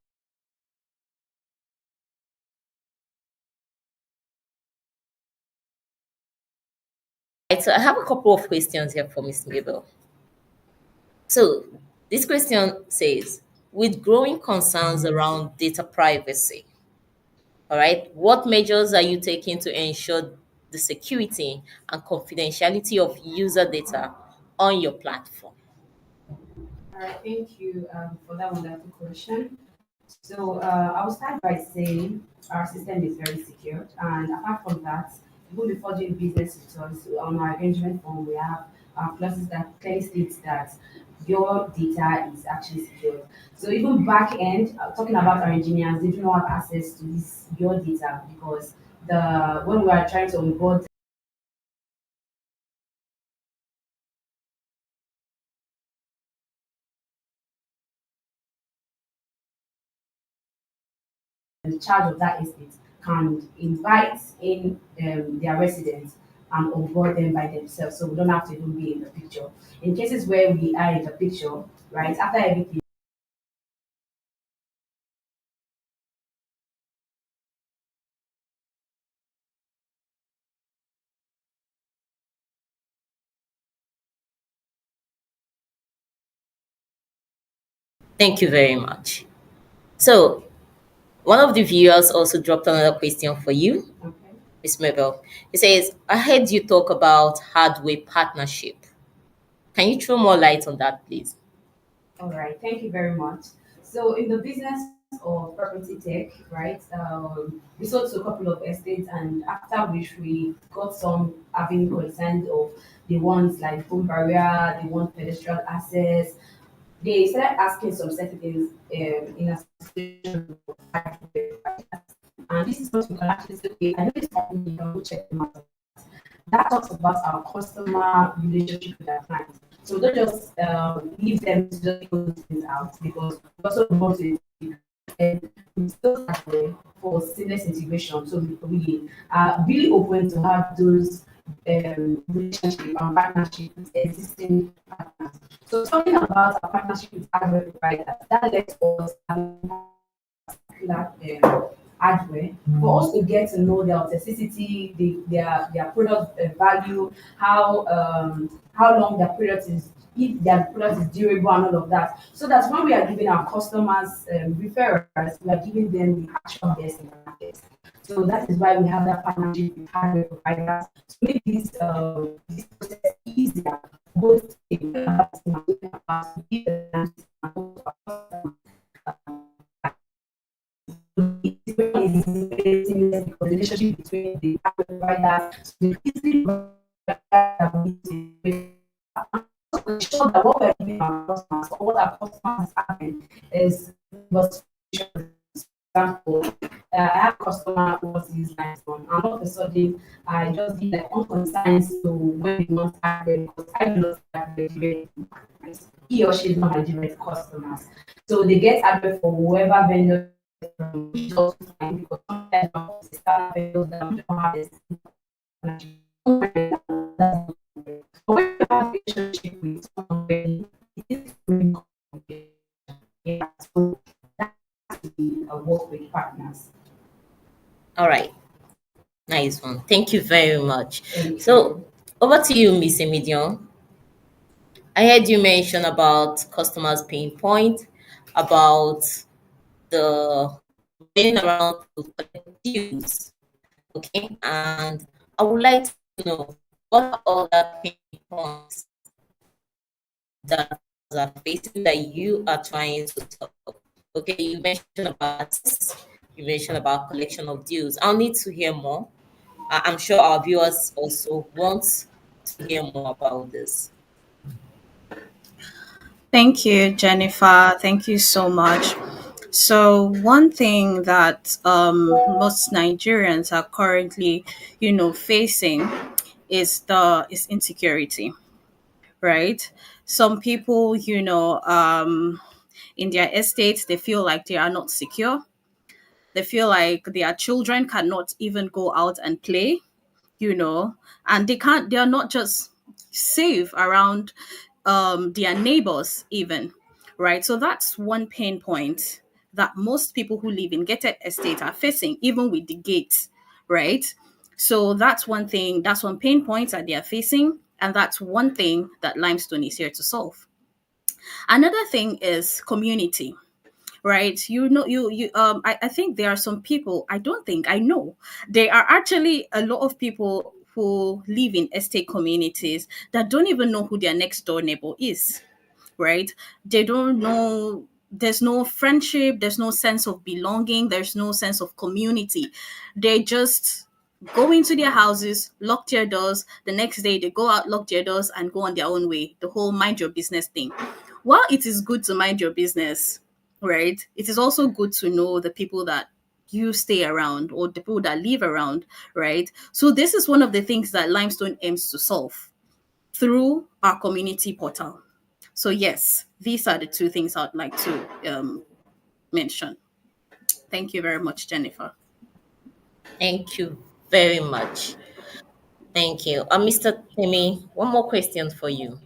Right, so I have a couple of questions here for Ms. Mabel. So this question says, with growing concerns around data privacy, all right, what measures are you taking to ensure the security and confidentiality of user data on your platform?
All right, thank you for that wonderful question. So I will start by saying our system is very secure, and apart from that, even before doing business with us, on our arrangement form, we have clauses that clearly states that your data is actually secure. So even back end, talking about our engineers, they do not have access to this your data because the when we are trying to onboard in charge of that estate can invite in their residents and onboard them by themselves. So we don't have to even be in the picture. In cases where we are in the picture, right, after everything,
Thank you very much. So one of the viewers also dropped another question for you,
okay.
Ms. Mabel. It says, I heard you talk about hardware partnership. Can you throw more light on that, please?
All right, thank you very much. So, in the business of property tech, right, we sold to a couple of estates, and after which we got some having concerns of the ones like home barrier, they want pedestrian access. They started asking some certain things in association with hardware. And this is what we can actually say, okay, I know this company, you can go check them out. That talks about our customer relationship with our clients. So don't just leave them to just figure these things out because we also want to and we still have for seamless integration. So we are really open to have those relationship and partnership with existing partners. So talking about our partnership with hardware providers, that lets us particular hardware for us to get to know their authenticity, their product value, how long their product is, if their product is durable and all of that. So that when we are giving our customers referrals, we are giving them the actual best in the market. So that is why we have that partnership with hardware providers to make this process easier, both in the relationship between the providers, the ensure that what we're giving our customers or what our customers are having is was example. I have a customer who wants to use Lights on, and all of a sudden I just give like unconsigned to when we want hardware because I do not have direct. He or she is not my direct customers. So they get hardware for whoever vendor which is also fine because sometimes the standard vendors that don't have this. So when you have a relationship with somebody, it is really complicated. Yeah, so that's a work with partners.
All right. Nice one. Thank you very much.
Thank
So over to you, Miss Emidion. I heard you mention about customers paying point, about the running around to collect dues. Okay. And I would like to know what are all the pain points that are facing that you are trying to solve. Okay, you mentioned about access, you mentioned about collection of dues. I'll need to hear more. I'm sure our viewers also want to hear more about this.
Thank you, Jennifer. Thank you so much. So one thing that most Nigerians are currently, facing is insecurity, right? Some people, in their estates, they feel like they are not secure. They feel like their children cannot even go out and play, you know, and they are not just safe around their neighbors even, right? So that's one pain point that most people who live in gated estate are facing, even with the gates, right? So that's one thing, that's one pain point that they are facing, and that's one thing that Limestone is here to solve. Another thing is community, right? I think there are some people, I don't think I know, there are actually a lot of people who live in estate communities that don't even know who their next door neighbor is, right? They don't know, there's no friendship, there's no sense of belonging, there's no sense of community. They just go into their houses, lock their doors, the next day they go out, lock their doors, and go on their own way. The whole mind your business thing. While it is good to mind your business, right, it is also good to know the people that you stay around or the people that live around, right? So this is one of the things that Limestone aims to solve through our community portal. So yes, these are the two things I'd like to mention. Thank you very much, Jennifer.
Thank you very much. Thank you. Mr. Temi, one more question for you.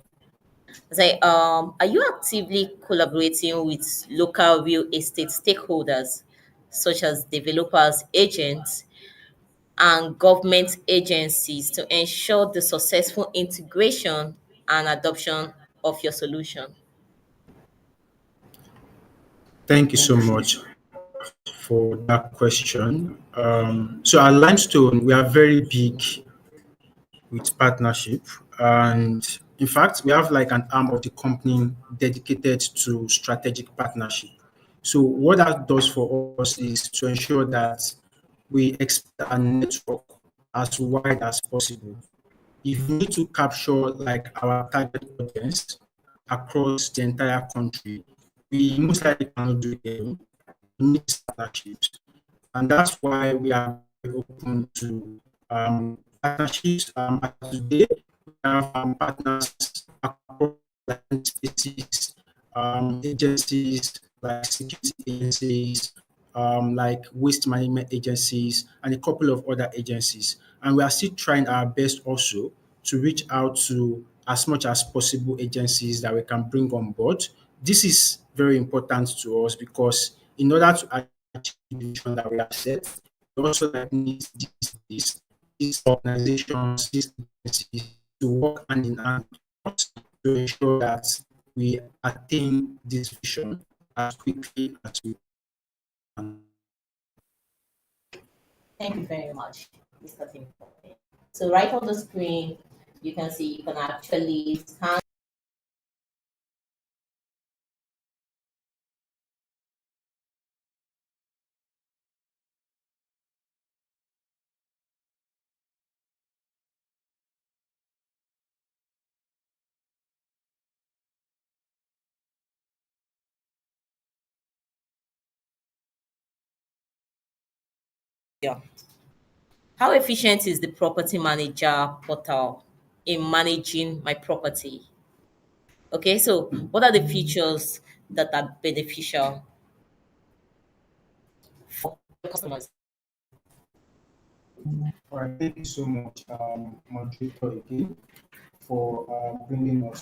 Say, are you actively collaborating with local real estate stakeholders, such as developers, agents, and government agencies to ensure the successful integration and adoption of your solution?
Thank you so much for that question. So at Limestone, we are very big with partnership, and in fact, we have like an arm of the company dedicated to strategic partnership. So what that does for us is to ensure that we expand our network as wide as possible. If we need to capture like our target audience across the entire country, we most likely cannot do it alone. We need partnerships, and that's why we are very open to partnerships. As today, we have partners across like spaces, agencies like security agencies, like waste management agencies, and a couple of other agencies. And we are still trying our best also to reach out to as much as possible agencies that we can bring on board. This is very important to us because in order to achieve the vision that we have set, we also like need these organizations, these agencies to work hand in hand with us to ensure that we attain this vision as quickly as we can.
Thank you very much, Mr. Tim. So right on the screen, you can see you can actually scan here. How efficient is the property manager portal in managing my property? Okay, so what are the features that are beneficial for customers?
All right, thank you so much, moderator, again, for bringing us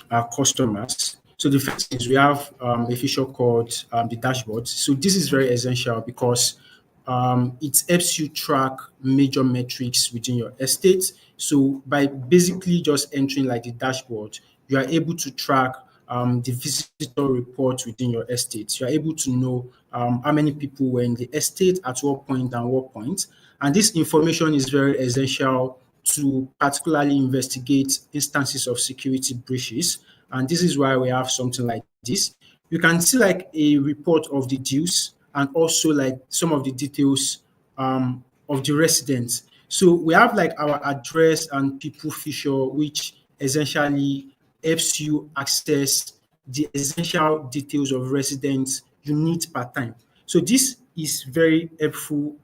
our customers. So the first thing is we have a feature called the dashboard. So this is very essential because it helps you track major metrics within your estate. So by basically just entering like the dashboard, you are able to track the visitor report within your estate. You are able to know how many people were in the estate at what point and what point. And this information is very essential to particularly investigate instances of security breaches. And this is why we have something like this. You can see like a report of the dues and also like some of the details of the residents. So we have like our address and people feature, which essentially helps you access the essential details of residents you need per time. So this is very helpful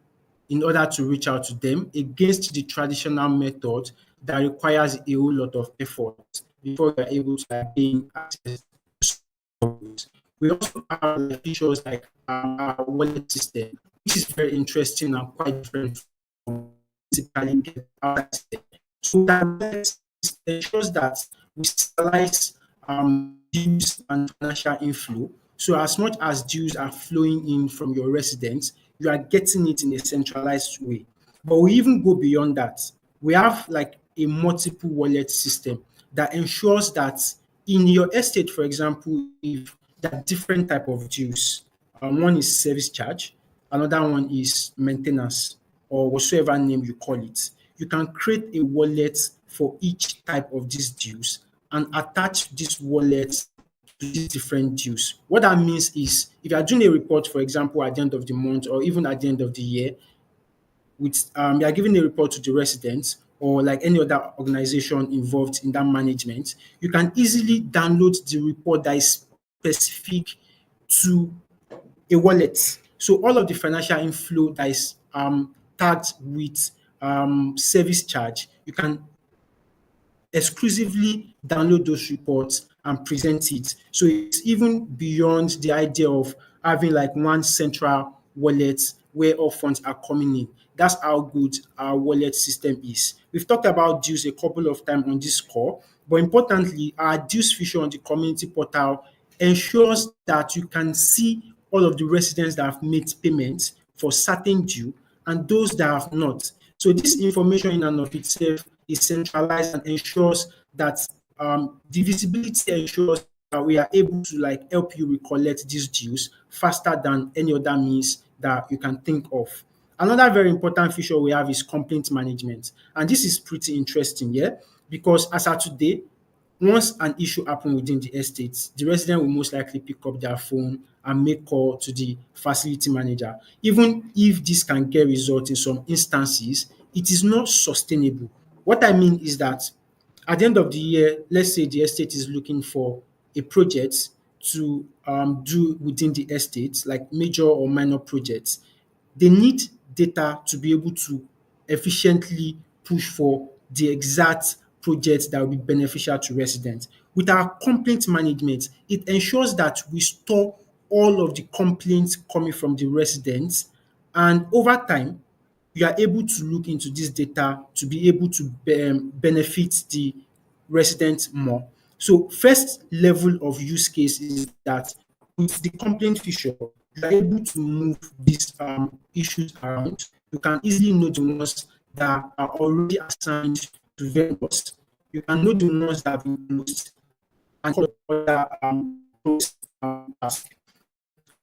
in order to reach out to them against the traditional method that requires a whole lot of effort before you're able to gain access to service. We also have features like our wallet system, which is very interesting and quite different from typically get our system. So that wallet system ensures that we centralize dues and financial inflow. So as much as dues are flowing in from your residents, you are getting it in a centralized way. But we even go beyond that. We have like a multiple wallet system that ensures that in your estate, for example, if there are different type of dues, one is service charge, another one is maintenance, or whatsoever name you call it. You can create a wallet for each type of these dues and attach this wallet to these different dues. What that means is if you are doing a report, for example, at the end of the month or even at the end of the year, with you are giving a report to the residents or like any other organization involved in that management, you can easily download the report that is specific to a wallet. So all of the financial inflow that is tagged with service charge, you can exclusively download those reports and present it. So it's even beyond the idea of having like one central wallet where all funds are coming in. That's how good our wallet system is. We've talked about dues a couple of times on this call, but importantly, our dues feature on the community portal ensures that you can see all of the residents that have made payments for certain due and those that have not. So this information in and of itself is centralized and ensures that the visibility ensures that we are able to like help you recollect these dues faster than any other means that you can think of. Another very important feature we have is complaint management. And this is pretty interesting, yeah, because as of today, once an issue happens within the estate, the resident will most likely pick up their phone and make call to the facility manager. Even if this can get result in some instances, it is not sustainable. What I mean is that at the end of the year, let's say the estate is looking for a project to do within the estate, like major or minor projects. They need data to be able to efficiently push for the exact project that will be beneficial to residents. With our complaint management, it ensures that we store all of the complaints coming from the residents, and over time, you are able to look into this data to be able to benefit the residents more. So first level of use case is that with the complaint feature, you are able to move these issues around. You can easily know the ones that are already assigned to vendors. You can know the ones that have been closed and other tasks.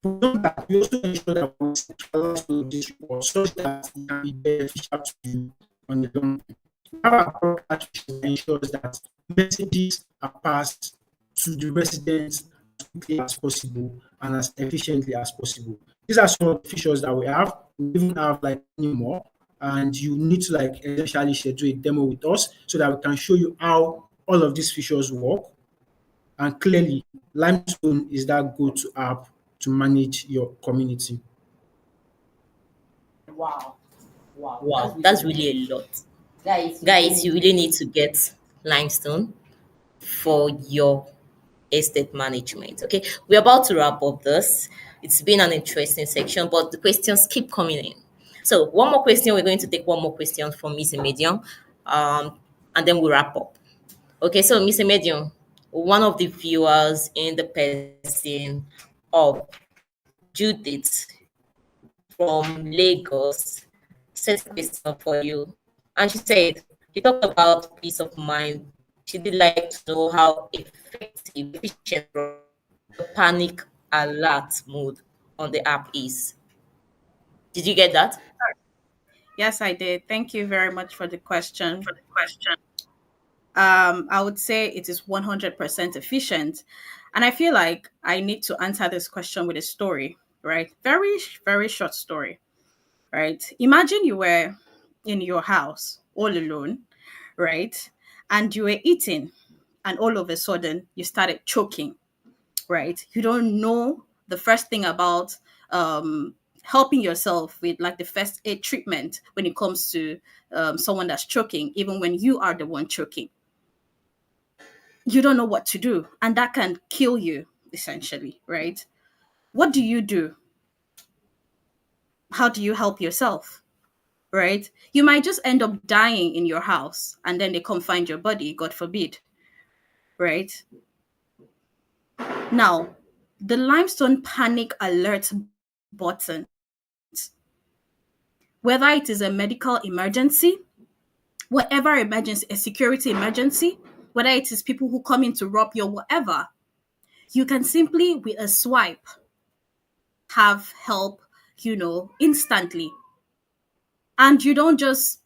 Beyond that, we also ensure that we centralize all of these reports such that it can be beneficial to you on the long term. We have a broadcast which ensures that messages are passed to the residents as quickly as possible and as efficiently as possible. These are some of the features that we have. We even have like many more, and you need to like essentially schedule a demo with us so that we can show you how all of these features work. And clearly, Limestone is that go-to app to manage your community.
Wow. Wow.
Wow, that's really a lot. Guys, you really need to get Limestone for your estate management. Okay, we're about to wrap up this. It's been an interesting section, but the questions keep coming in. So one more question. We're going to take one more question from Miss Medium, and then we'll wrap up. Okay, so Miss Medium, one of the viewers in the person of Judith from Lagos set a question for you. And she said, you talked about peace of mind. She did like to know how effective, efficient the panic alert mode on the app is. Did you get that?
Yes, I did. Thank you very much for the question. I would say it is 100% efficient. And I feel like I need to answer this question with a story, right? Very, very short story, right? Imagine you were in your house all alone, right? And you were eating, and all of a sudden you started choking, right? You don't know the first thing about helping yourself with like the first aid treatment when it comes to someone that's choking, even when you are the one choking. You don't know what to do, and that can kill you essentially, right? What do you do? How do you help yourself? Right? You might just end up dying in your house and then they come find your body, God forbid, right? Now, the limestone panic alert button, whether it is a medical emergency, whatever emergency, a security emergency, whether it is people who come in to rob you or whatever, you can simply, with a swipe, have help, instantly. And you don't just,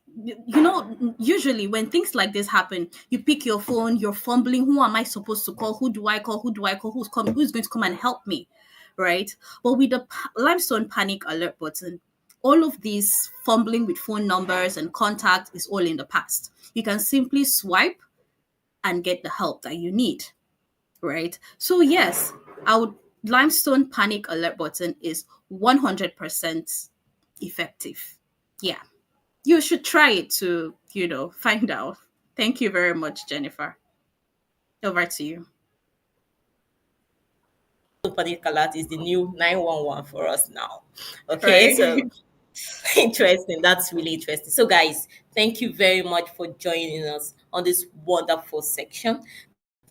usually when things like this happen, you pick your phone, you're fumbling, who am I supposed to call? Who do I call? Who do I call? Who's coming? Who's going to come and help me? Right? But with the limestone panic alert button, all of these fumbling with phone numbers and contact is all in the past. You can simply swipe and get the help that you need. Right? So yes, our limestone panic alert button is 100% effective. Yeah. You should try it to, find out. Thank you very much, Jennifer. Over to you.
Panic alert is the new 911 for us now. Okay, so interesting. That's really interesting. So, guys, thank you very much for joining us on this wonderful section.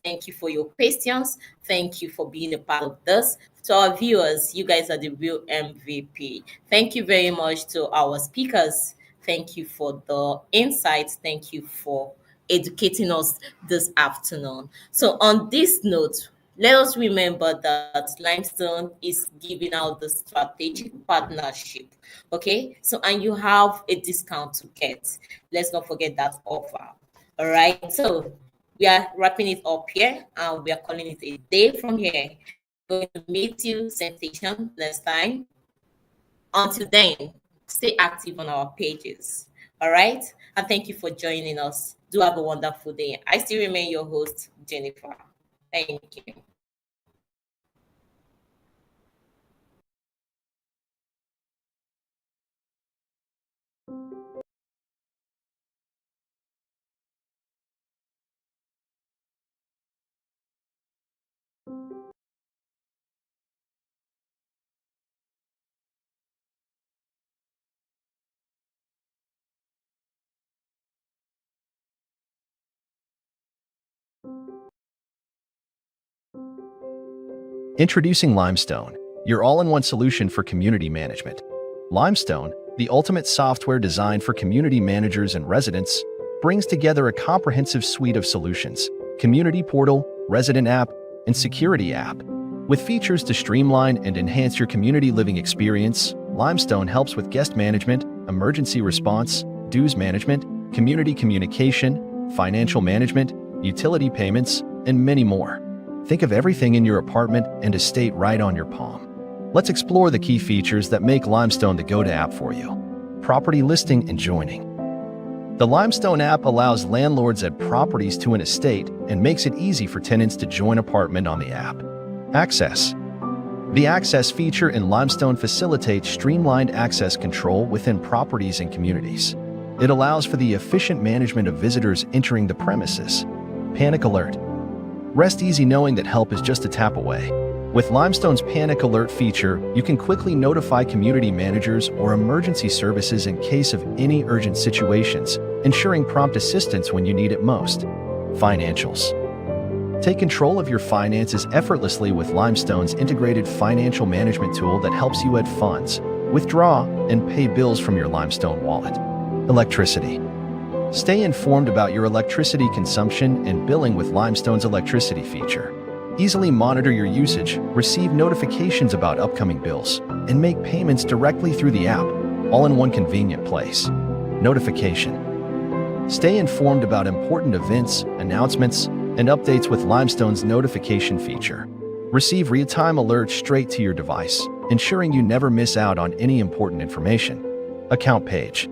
Thank you for your questions. Thank you for being a part of this. To our viewers, you guys are the real MVP. Thank you very much to our speakers. Thank you for the insights. Thank you for educating us this afternoon. So, on this note, let us remember that Limestone is giving out the strategic partnership. Okay, so and you have a discount to get. Let's not forget that offer. All right, so we are wrapping it up here and we are calling it a day from here. We're going to meet you, sensation, next time. Until then, stay active on our pages. All right, and thank you for joining us. Do have a wonderful day. I still remain your host, Jennifer. Thank you.
Introducing Limestone, your all-in-one solution for community management. Limestone, the ultimate software designed for community managers and residents, brings together a comprehensive suite of solutions: community portal, resident app, and security app. With features to streamline and enhance your community living experience, Limestone helps with guest management, emergency response, dues management, community communication, financial management, utility payments, and many more. Think of everything in your apartment and estate right on your palm. Let's explore the key features that make Limestone the go-to app for you. Property listing and joining. The Limestone app allows landlords add properties to an estate and makes it easy for tenants to join apartment on the app. Access. The access feature in Limestone facilitates streamlined access control within properties and communities. It allows for the efficient management of visitors entering the premises. Panic alert. Rest easy knowing that help is just a tap away. With Limestone's Panic Alert feature, you can quickly notify community managers or emergency services in case of any urgent situations, ensuring prompt assistance when you need it most. Financials. Take control of your finances effortlessly with Limestone's integrated financial management tool that helps you add funds, withdraw, and pay bills from your Limestone wallet. Electricity. Stay informed about your electricity consumption and billing with Limestone's electricity feature. Easily monitor your usage, receive notifications about upcoming bills, and make payments directly through the app, all in one convenient place. Notification. Stay informed about important events, announcements, and updates with Limestone's notification feature. Receive real-time alerts straight to your device, ensuring you never miss out on any important information. Account page.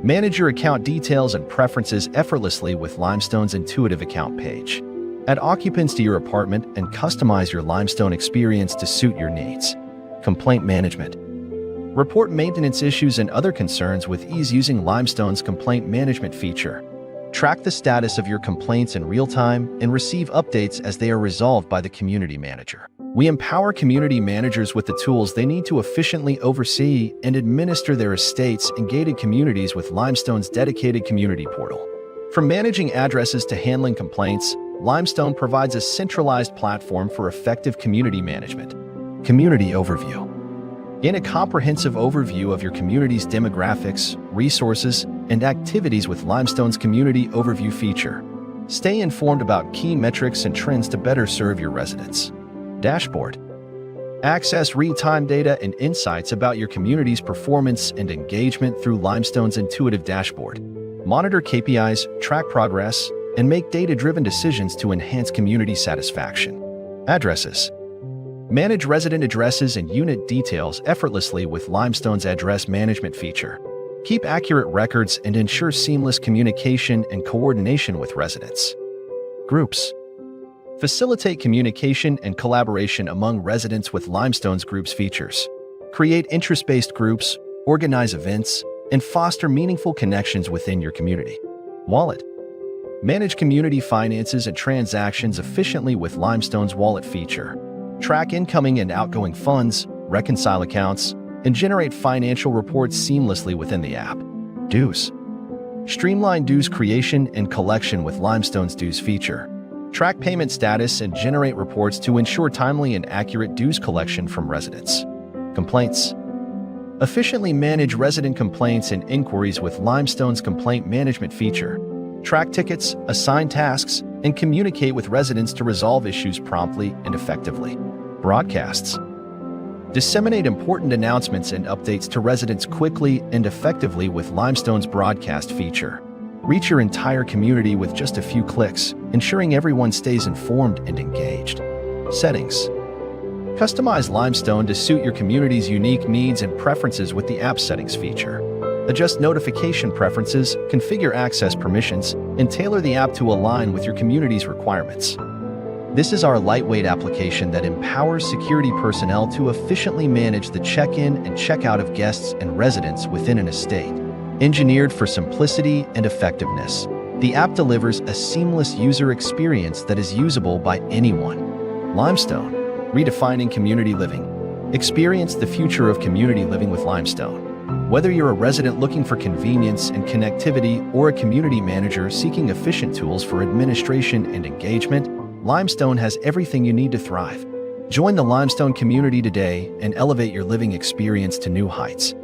Manage your account details and preferences effortlessly with Limestone's intuitive account page. Add occupants to your apartment and customize your Limestone experience to suit your needs. Complaint management. Report maintenance issues and other concerns with ease using Limestone's complaint management feature. Track the status of your complaints in real time and receive updates as they are resolved by the community manager. We empower community managers with the tools they need to efficiently oversee and administer their estates and gated communities with Limestone's dedicated community portal. From managing addresses to handling complaints, Limestone provides a centralized platform for effective community management. Community overview. Gain a comprehensive overview of your community's demographics, resources, and activities with Limestone's Community Overview feature. Stay informed about key metrics and trends to better serve your residents. Dashboard. Access real-time data and insights about your community's performance and engagement through Limestone's intuitive dashboard. Monitor KPIs, track progress, and make data-driven decisions to enhance community satisfaction. Addresses. Manage resident addresses and unit details effortlessly with Limestone's address management feature. Keep accurate records and ensure seamless communication and coordination with residents. Groups. Facilitate communication and collaboration among residents with Limestone's groups features. Create interest-based groups, organize events, and foster meaningful connections within your community. Wallet. Manage community finances and transactions efficiently with Limestone's wallet feature. Track incoming and outgoing funds, reconcile accounts, and generate financial reports seamlessly within the app. Dues. Streamline dues creation and collection with Limestone's dues feature. Track payment status and generate reports to ensure timely and accurate dues collection from residents. Complaints. Efficiently manage resident complaints and inquiries with Limestone's complaint management feature. Track tickets, assign tasks, and communicate with residents to resolve issues promptly and effectively. Broadcasts. Disseminate important announcements and updates to residents quickly and effectively with Limestone's broadcast feature. Reach your entire community with just a few clicks, ensuring everyone stays informed and engaged. Settings. Customize Limestone to suit your community's unique needs and preferences with the App Settings feature. Adjust notification preferences, configure access permissions, and tailor the app to align with your community's requirements. This is our lightweight application that empowers security personnel to efficiently manage the check-in and check-out of guests and residents within an estate. Engineered for simplicity and effectiveness, the app delivers a seamless user experience that is usable by anyone. Limestone, redefining community living. Experience the future of community living with Limestone. Whether you're a resident looking for convenience and connectivity or a community manager seeking efficient tools for administration and engagement, Limestone has everything you need to thrive. Join the Limestone community today and elevate your living experience to new heights.